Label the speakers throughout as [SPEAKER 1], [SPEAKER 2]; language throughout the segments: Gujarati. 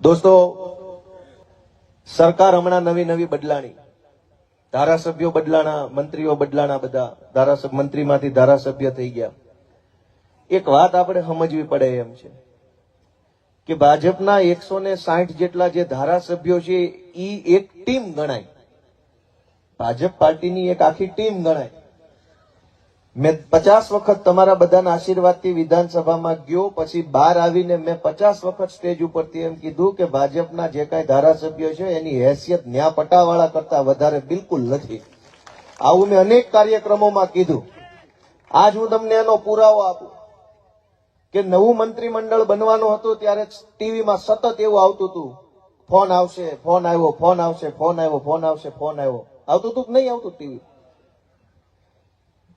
[SPEAKER 1] દોસ્તો, સરકાર હમણાં નવી નવી બદલાણી, ધારાસભ્યો બદલાણા, મંત્રીઓ બદલાણા, બધા ધારાસભ્ય મંત્રીમાંથી ધારાસભ્ય થઈ ગયા. એક વાત આપણે સમજવી પડે એમ છે કે ભાજપના 160 જેટલા જે ધારાસભ્યો છે એ એક ટીમ ગણાય, ભાજપ પાર્ટીની એક આખી ટીમ ગણાય. મેં 50 વખત તમારા બધાના આશીર્વાદથી વિધાનસભામાં ગયો, પછી બહાર આવીને મેં 50 વખત સ્ટેજ ઉપરથી એમ કીધું કે ભાજપના જે કાંઈ ધારાસભ્યો છે એની હેસિયત ન્યા પટાવાળા કરતા વધારે બિલકુલ નથી. આવું મેં અનેક કાર્યક્રમોમાં કીધું. આજ હું તમને એનો પુરાવો આપું કે નવું મંત્રીમંડળ બનવાનું હતું ત્યારે ટીવીમાં સતત એવું આવતું હતું, ફોન આવશે, ફોન આવ્યો, ફોન આવશે, ફોન આવ્યો, ફોન આવશે, ફોન આવ્યો. આવતું હતું કે નહીં આવતું ટીવી?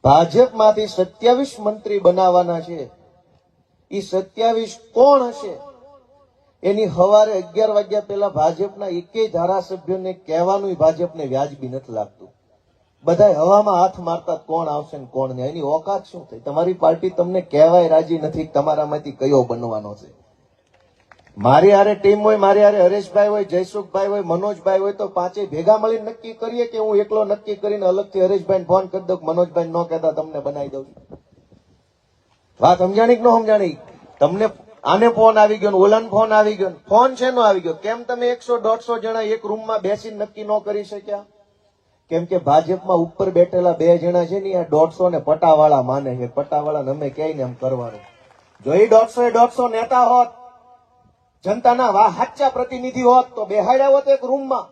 [SPEAKER 1] ભાજપમાંથી 27 મંત્રી બનાવવાના છે. એ 27 કોણ હશે એની સવારે 11 વાગ્યા પહેલા ભાજપના એકેય ધારાસભ્યોને કહેવાનું ભાજપને વ્યાજબી નથી લાગતું. બધા હવામાં હાથ મારતા કોણ આવશે ને કોણ નહીં. એની ઓકાત શું થઈ? તમારી પાર્ટી તમને કહેવાય રાજી નથી તમારામાંથી કયો બનવાનો છે. મારી હારે ટીમ હોય, મારી હારે હરેશભાઈ હોય, જયસુખભાઈ હોય, મનોજભાઈ હોય તો પાંચેય ભેગા મળીને નક્કી કરીએ કે હું એકલો નક્કી કરીને અલગથી હરેશભાઈને ફોન કરી દઉં, મનોજભાઈ ન કહેતા તમને બનાવી દઉં. વાત સમજાણી કે ન સમજાણી? તમને આને ફોન આવી ગયો, ઓલાને ફોન આવી ગયો. ફોન શેનો આવી ગયો? કેમ તમે 100-150 જણા એક રૂમમાં બેસીને નક્કી ન કરી શક્યા? કેમ કે ભાજપમાં ઉપર બેઠેલા 2 જણા છે ને આ 150 ને પટાવાળા માને છે. પટાવાળાને અમે કહીને એમ કરવાનું. જો એ 150 નેતા હોત, જનતાના સાચા પ્રતિનિધિ હોત તો બેહાડ્યા હોત એક રૂમમાં,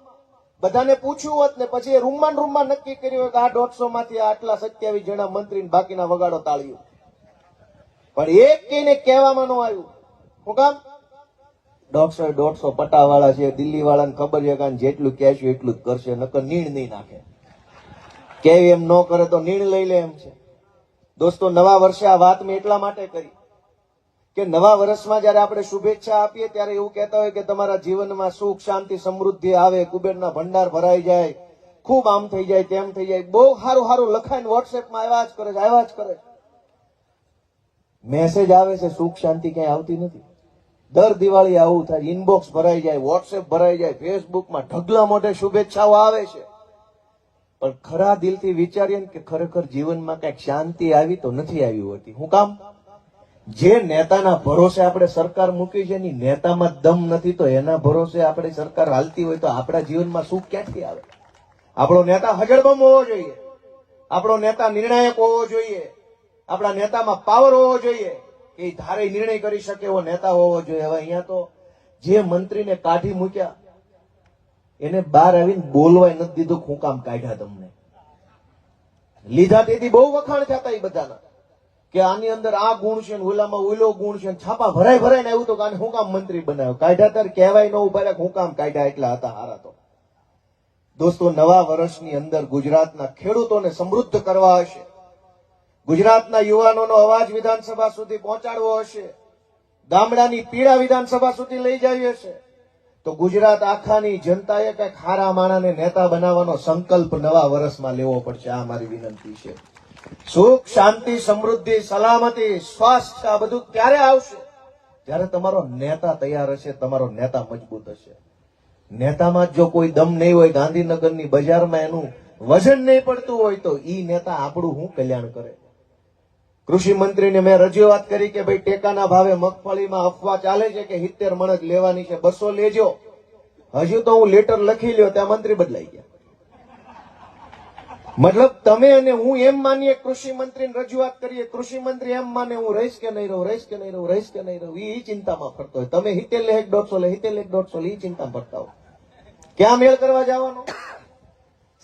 [SPEAKER 1] બધાને પૂછ્યું હોત ને પછી રૂમમાં નક્કી કર્યું હોત આ 150 માંથી આટલા 27 જણા મંત્રી બાકીના વગાડો તાળીઓ. પણ એક કઈને કહેવામાં ન આવ્યું. શું કામ? 150 પટાવાળા છે, દિલ્હી વાળાને ખબર છે કે જેટલું કહેશું એટલું જ કરશે, નકર નીણ નહીં નાખે. કેવી એમ ન કરે તો નીણ લઈ લે એમ છે. દોસ્તો, નવા વર્ષે આ વાત મેં એટલા માટે કરી કે નવા વર્ષમાં જયારે આપણે શુભેચ્છા આપીએ ત્યારે એવું કહેતા હોય કે તમારા જીવનમાં સુખ, શાંતિ, સમૃદ્ધિ આવે, કુબેરના ભંડાર ભરાઈ જાય, ખૂબ આમ થઈ જાય, તેમ થઈ જાય. બહુ સારું સારું લખાઈને વોટ્સએપમાં આવ્યા જ કરે છે, આવ્યા જ કરે. મેસેજ આવે છે, સુખ શાંતિ ક્યાંય આવતી નથી. દર દિવાળી આવું થાય, ઇનબોક્સ ભરાઈ જાય, વોટ્સએપ ભરાઈ જાય, ફેસબુકમાં ઢગલા મોઢે શુભેચ્છાઓ આવે છે. પણ ખરા દિલથી વિચારીએ કે ખરેખર જીવનમાં કઈક શાંતિ આવી તો નથી આવી હોતી. શું કામ? જે નેતાના ભરોસે આપણે સરકાર મૂકી છે એની નેતામાં દમ નથી, તો એના ભરોસે આપણી સરકાર હાલતી હોય તો આપણા જીવનમાં સુખ ક્યાંથી આવે? આપણો નેતા હજળબમ હોવો જોઈએ, આપણો નેતા નિર્ણાયક હોવો જોઈએ, આપણા નેતામાં પાવર હોવો જોઈએ કે એ ધારે નિર્ણય કરી શકે એવો નેતા હોવો જોઈએ. હવે અહીંયા તો જે મંત્રીને કાઢી મૂક્યા એને બહાર આવીને બોલવાય નથી દીધું. શું કામ કાઢ્યા તમને? લીધા તેથી બહુ વખાણ થતા એ બધાના કે આની અંદર આ ગુણ છે ને ઓલામાં ઓલો ગુણ છે, છાપા ભરાય ને એવું તો કાને શું કામ મંત્રી બનાવ્યો? કાઢ્યા ત્યારે કહેવાય ન ઉભા રહ્યા, શું કામ કાઢ્યા? એટલા હતા હારા. તો દોસ્તો, નવા વર્ષની અંદર ગુજરાતના ખેડૂતોને સમૃદ્ધ કરવા હશે, ગુજરાતના યુવાનોનો અવાજ વિધાનસભા સુધી પહોંચાડવો હશે, ગામડાની પીડા વિધાનસભા સુધી લઈ જવી હશે, તો ગુજરાત આખાની જનતાએ કઈક હારા માણાને નેતા બનાવવાનો સંકલ્પ નવા વર્ષમાં લેવો પડશે. આ મારી વિનંતી છે. સુખ, શાંતિ, સમૃદ્ધિ, સલામતી, સ્વાસ્થ્ય આ બધું ક્યારે આવશે? જ્યારે તમારો નેતા તૈયાર હશે, તમારો નેતા મજબૂત હશે. નેતામાં જો કોઈ દમ નહીં હોય, ગાંધીનગરની બજારમાં એનું વજન નહીં પડતું હોય તો ઈ નેતા આપણું શું કલ્યાણ કરે? કૃષિ મંત્રીને મેં રજૂઆત કરી કે ભાઈ ટેકાના ભાવે મગફળીમાં અફવા ચાલે છે કે 70 મણ જ લેવાની છે, 200 લેજો. હજુ તો હું લેટર લખી લ્યો ત્યાં મંત્રી બદલાઈ ગયા. મતલબ તમે અને હું એમ માનીએ, કૃષિ મંત્રીને રજૂઆત કરીએ, કૃષિ મંત્રી એમ માને હું રહીશ કે નહીં રહું, રહીશ કે નહીં રહું, રહીશ કે નહીં રહું, એ ચિંતામાં ફરતો હોય. તમે 70 લે 150 લે, 70 લે 150 લે, એ ચિંતામાં ફરતા હોય. ક્યાં મેળ કરવા જવાનો?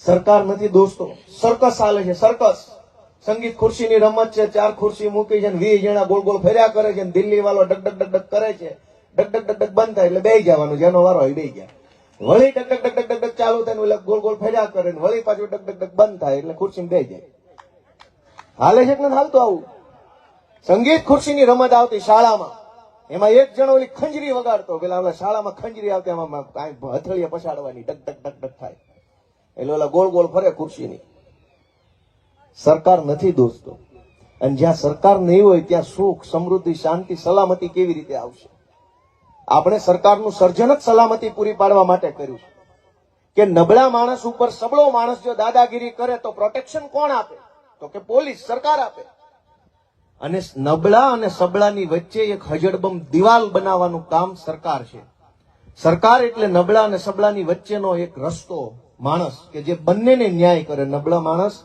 [SPEAKER 1] સરકાર નથી દોસ્તો, સર્કસ હાલે છે, સર્કસ. સંગીત ખુરશીની રમત છે, 4 ખુરશી મૂકી છે, 20 જણા ગોળ ગોળ ફર્યા કરે છે, દિલ્હી વાળો ડગ ડગ ડગ કરે છે, ડગ ડગ ડગ બંધ થાય એટલે બેહી જવાનું, જેનો વારો હોય બેહી ગયા. વળી ડગ ડગ ડગ ડગ ચાલુ થાય એટલે ગોળ ગોળ ફર્યા કરે, વળી પાછું ડગ ડગ ડગ બંધ થાય એટલે ખુરશી બેહી જાય. હાલે છે કે નથી હાલતું આવું? સંગીત ખુરશીની રમત આવતી શાળામાં, એમાં એક જણો ઓલી ખંજરી વગાડતો, પેલા ઓલા શાળામાં ખંજરી આવતી, એમાં હથળીએ પછાડવાની, ડગ ડગ ડગ ડગ થાય એટલે ઓલા ગોળ ગોળ ફરે ખુરશીની. સરકાર નથી દોસ્તો, અને જ્યાં સરકાર નહીં હોય ત્યાં સુખ, સમૃદ્ધિ, શાંતિ, સલામતી કેવી રીતે આવશે? આપણે સરકારનું સર્જન જ સલામતી પૂરી પાડવા માટે કર્યું છે કે નબળા માણસ ઉપર સબળો માણસ જો દાદાગીરી કરે તો પ્રોટેક્શન કોણ આપે? તો કે પોલીસ, સરકાર આપે. અને નબળા અને સબળાની વચ્ચે એક હજડબમ દિવાલ બનાવવાનું કામ સરકાર છે. સરકાર એટલે નબળા અને સબળાની વચ્ચેનો એક રસ્તો, માણસ કે જે બંનેને ન્યાય કરે. નબળા માણસ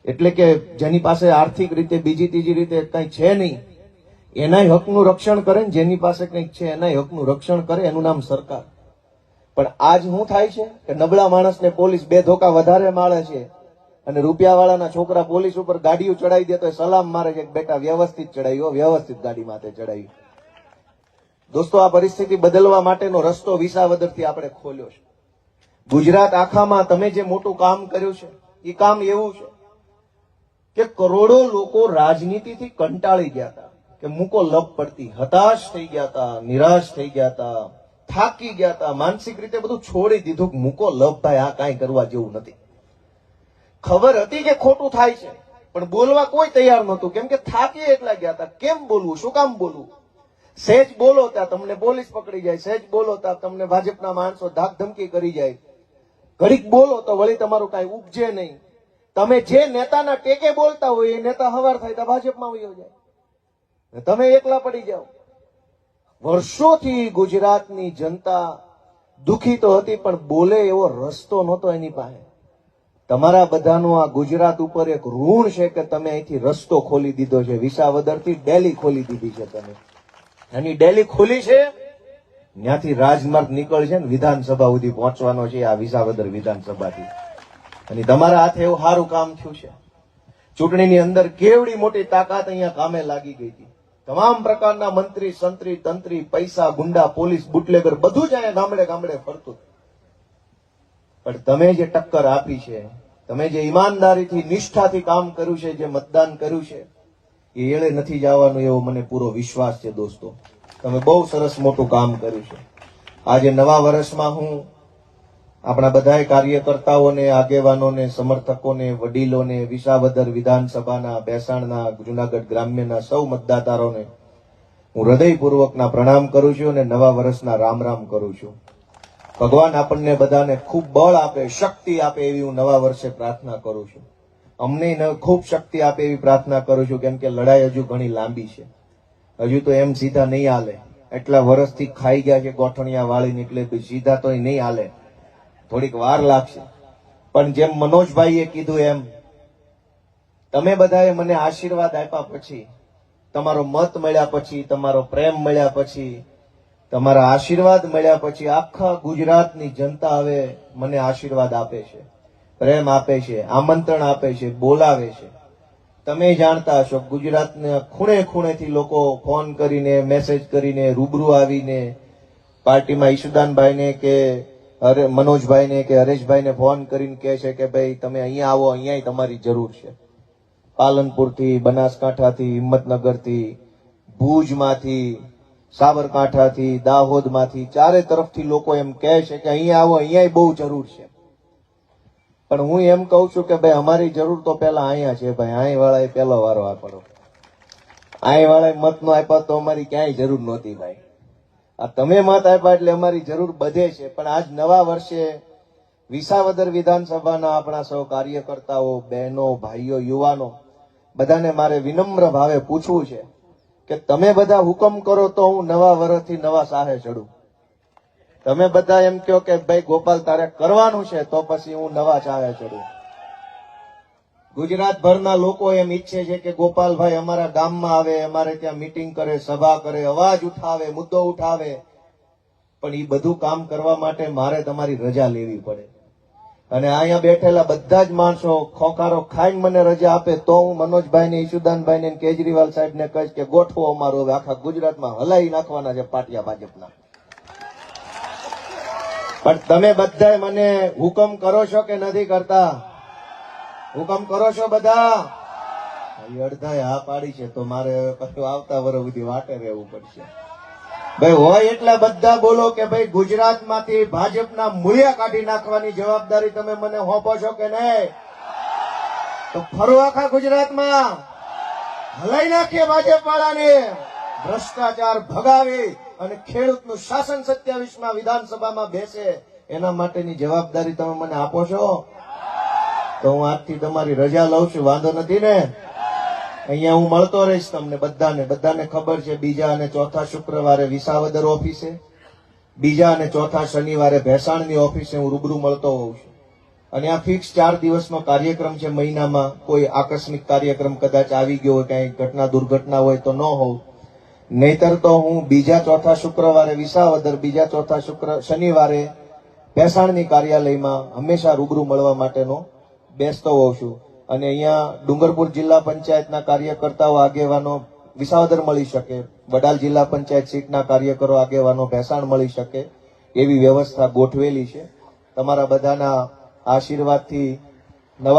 [SPEAKER 1] એટલે કે જેની પાસે આર્થિક રીતે બીજી ત્રીજી રીતે કઈ છે નહીં, એનાય હકનું રક્ષણ કરે ને જેની પાસે કંઈક છે એનાય હકનું રક્ષણ કરે, એનું નામ સરકાર. પણ આજ શું થાય છે કે નબળા માણસને પોલીસ બે ધોકા વધારે માળે છે અને રૂપિયાવાળાના છોકરા પોલીસ ઉપર ગાડીઓ ચડાવી દે તો સલામ મારે છે કે બેટા વ્યવસ્થિત ચડાવ્યો, વ્યવસ્થિત ગાડી માથે ચડાવી. દોસ્તો, આ પરિસ્થિતિ બદલવા માટેનો રસ્તો વિસાવદરથી આપણે ખોલ્યો છે. ગુજરાત આખામાં તમે જે મોટું કામ કર્યું છે એ કામ એવું છે કે કરોડો લોકો રાજનીતિથી કંટાળી ગયા હતા, કે મૂકો લપ પડતી, હતાશ થઈ ગયા હતા, નિરાશ થઈ ગયા હતા, થાકી ગયા હતા, માનસિક રીતે બધું છોડી દીધું કે મૂકો લપ ભાઈ, આ કાંઈ કરવા જેવું નથી. ખબર હતી કે ખોટું થાય છે પણ બોલવા કોઈ તૈયાર નહોતું, કેમ કે થાકી એટલા ગયા હતા. કેમ બોલવું, શું કામ બોલવું? સહેજ બોલો ત્યાં તમને પોલીસ પકડી જાય, સહેજ બોલો ત્યાં તમને ભાજપના માણસો ધાક ધમકી કરી જાય, ઘડીક બોલો તો વળી તમારું કાંઈ ઉપજે નહીં. તમે જે નેતાના ટેકે બોલતા હોય એ નેતા હવાર થાય તો ભાજપમાં વયો જાય, તમે એકલા પડી જાઓ. વર્ષોથી ગુજરાતની જનતા દુખી તો હતી પણ બોલે એવો રસ્તો નહોતો એની પાસે. તમારા બધાનું આ ગુજરાત ઉપર એક ઋણ છે કે તમે અહીંથી રસ્તો ખોલી દીધો છે. વિસાવદરથી ડેલી ખોલી દીધી છે તમે. એની ડેલી ખોલી છે, ત્યાંથી રાજમાર્ગ નીકળશે ને વિધાનસભા સુધી પહોંચવાનો છે આ વિસાવદર વિધાનસભાથી. અને તમારા હાથે એવું સારું કામ થયું છે. ચૂંટણીની અંદર કેવડી મોટી તાકાત અહીંયા કામે લાગી ગઈ હતી. તમામ પ્રકારના મંત્રી, સંત્રી, તંત્રી, પૈસા, ગુંડા, પોલીસ, બુટલેગર બધું જ અહીંયા ગામડે ગામડે ફરતું. પણ તમે જે ટક્કર આપી છે, તમે જે ઈમાનદારીથી, નિષ્ઠાથી કામ કર્યું છે, જે મતદાન કર્યું છે, એ એળે નથી જવાનું એવો મને પૂરો વિશ્વાસ છે. દોસ્તો, તમે બહુ સરસ મોટું કામ કર્યું છે. આજે નવા વર્ષમાં હું આપણા બધા કાર્યકર્તાઓને, આગેવાનોને, સમર્થકોને, વડીલોને, વિસાવદર વિધાનસભાના, બેસાણના, જુનાગઢ ગ્રામ્યના સૌ મતદાતારોને હું હૃદયપૂર્વકના પ્રણામ કરું છું અને નવા વર્ષના રામ રામ કરું છું. ભગવાન આપણને બધાને ખૂબ બળ આપે, શક્તિ આપે એવી હું નવા વર્ષે પ્રાર્થના કરું છું. અમને ખૂબ શક્તિ આપે એવી પ્રાર્થના કરું છું, કેમ કે લડાઈ હજુ ઘણી લાંબી છે. હજુ તો એમ સીધા નહીં હાલે. એટલા વર્ષથી ખાઈ ગયા છે ગોઠણિયા વાળીને, એટલે સીધા તો નહીં હાલે, થોડીક વાર લાગશે. પણ જેમ મનોજભાઈએ કીધું એમ, તમે બધાએ મને આશીર્વાદ આપ્યા પછી, તમારો મત મળ્યા પછી, તમારો પ્રેમ મળ્યા પછી, તમારા આશીર્વાદ મળ્યા પછી આખા ગુજરાતની જનતા હવે મને આશીર્વાદ આપે છે, પ્રેમ આપે છે, આમંત્રણ આપે છે, બોલાવે છે. તમે જાણતા હશો ગુજરાતના ખૂણે ખૂણેથી લોકો ફોન કરીને, મેસેજ કરીને, રૂબરૂ આવીને પાર્ટીમાં ઈશુદાનભાઈને કે મનોજભાઈને કે હરેશભાઈને ફોન કરીને કહે છે કે ભાઈ તમે અહીંયા આવો, અહીંયા તમારી જરૂર છે. પાલનપુરથી, બનાસકાંઠાથી, હિંમતનગરથી, ભુજમાંથી, સાબરકાંઠાથી, દાહોદમાંથી, ચારે તરફથી લોકો એમ કહે છે કે અહીંયા આવો, અહીંયા બહુ જરૂર છે. પણ હું એમ કહું છું કે ભાઈ અમારી જરૂર તો પેલા અહીંયા છે ભાઈ. અહીં વાળાએ પેલો વારો આપ્યો, અહીં વાળાએ મત નો આપ્યા તો અમારી ક્યાંય જરૂર નહોતી ભાઈ. આ તમે મત આપ્યા એટલે અમારી જરૂર બધે છે. પણ આજ નવા વર્ષે વિસાવદર વિધાનસભાના આપણા સૌ કાર્યકર્તાઓ, બહેનો, ભાઈઓ, યુવાનો બધાને મારે વિનમ્ર ભાવે પૂછવું છે કે તમે બધા હુકમ કરો તો હું નવા વર્ષથી નવા સાહે ચડું. તમે બધા એમ કહો કે ભાઈ ગોપાલ તારે કરવાનું છે તો પછી હું નવા સાહે ચડું. ગુજરાતભરના લોકો એમ ઈચ્છે છે કે ગોપાલભાઈ અમારા ગામમાં આવે, અમારે ત્યાં મીટિંગ કરે, સભા કરે, અવાજ ઉઠાવે, મુદ્દો ઉઠાવે. પણ એ બધું કામ કરવા માટે મારે તમારી રજા લેવી પડે. અને અહીંયા બેઠેલા બધા જ માણસો ખોખારો ખાઈને મને રજા આપે તો હું મનોજભાઈને, ઈશુદાનભાઈને, કેજરીવાલ સાહેબને કહીશ કે ગોઠવો અમારું, હવે આખા ગુજરાતમાં હલાવી નાખવાના છે પાટિયા ભાજપના. પણ તમે બધા મને હુકમ કરો છો કે નથી કરતા? હુકમ કરો છો બધા? અડધાએ હા પાડી છે તો મારે કશું આવતા વર્ષ સુધી વાટે રહેવું પડશે. ભાઈ હોય એટલા બધા બોલો કે ભાઈ ગુજરાતમાંથી ભાજપના મૂળિયા કાઢી નાખવાની જવાબદારી તમે મને સોંપો છો કે નહીં? તો ફરો આખા ગુજરાતમાં હલાઈ નાખીએ ભાજપ વાળાને, ભ્રષ્ટાચાર ભગાવી અને ખેડૂતનું શાસન 27માં વિધાનસભામાં બેસે એના માટેની જવાબદારી તમે મને આપો છો? તો હું આજથી તમારી રજા લઉં છું, વાંધો નથી ને? અહીંયા હું મળતો રહીશ તમને બધાને ખબર છે. બીજા અને ચોથા શુક્રવારે વિસાવદર ઓફિસે, બીજા અને ચોથા શનિવારે ભેસાણની ઓફિસે હું રૂબરૂ મળતો હોઉં છું. અને આ ફિક્સ 4 દિવસનો કાર્યક્રમ છે મહિનામાં. કોઈ આકસ્મિક કાર્યક્રમ કદાચ આવી ગયો હોય, કઈ ઘટના દુર્ઘટના હોય તો ન હોઉં. નહીતર તો હું બીજા ચોથા શુક્રવારે વિસાવદર, બીજા ચોથા શનિવારે ભેસાણની કાર્યાલયમાં હંમેશા રૂબરૂ મળવા માટેનો બેસતો હોઉં છું. અને અહીંયા ડુંગરપુર જિલ્લા પંચાયતના કાર્યકર્તાઓ આગેવાનો વિસાવદર મળી શકે, વડાલ જિલ્લા પંચાયત સીટના કાર્યકરો આગેવાનો ભેસાણ મળી શકે એવી વ્યવસ્થા ગોઠવેલી છે. તમારા બધાના આશીર્વાદથી નવા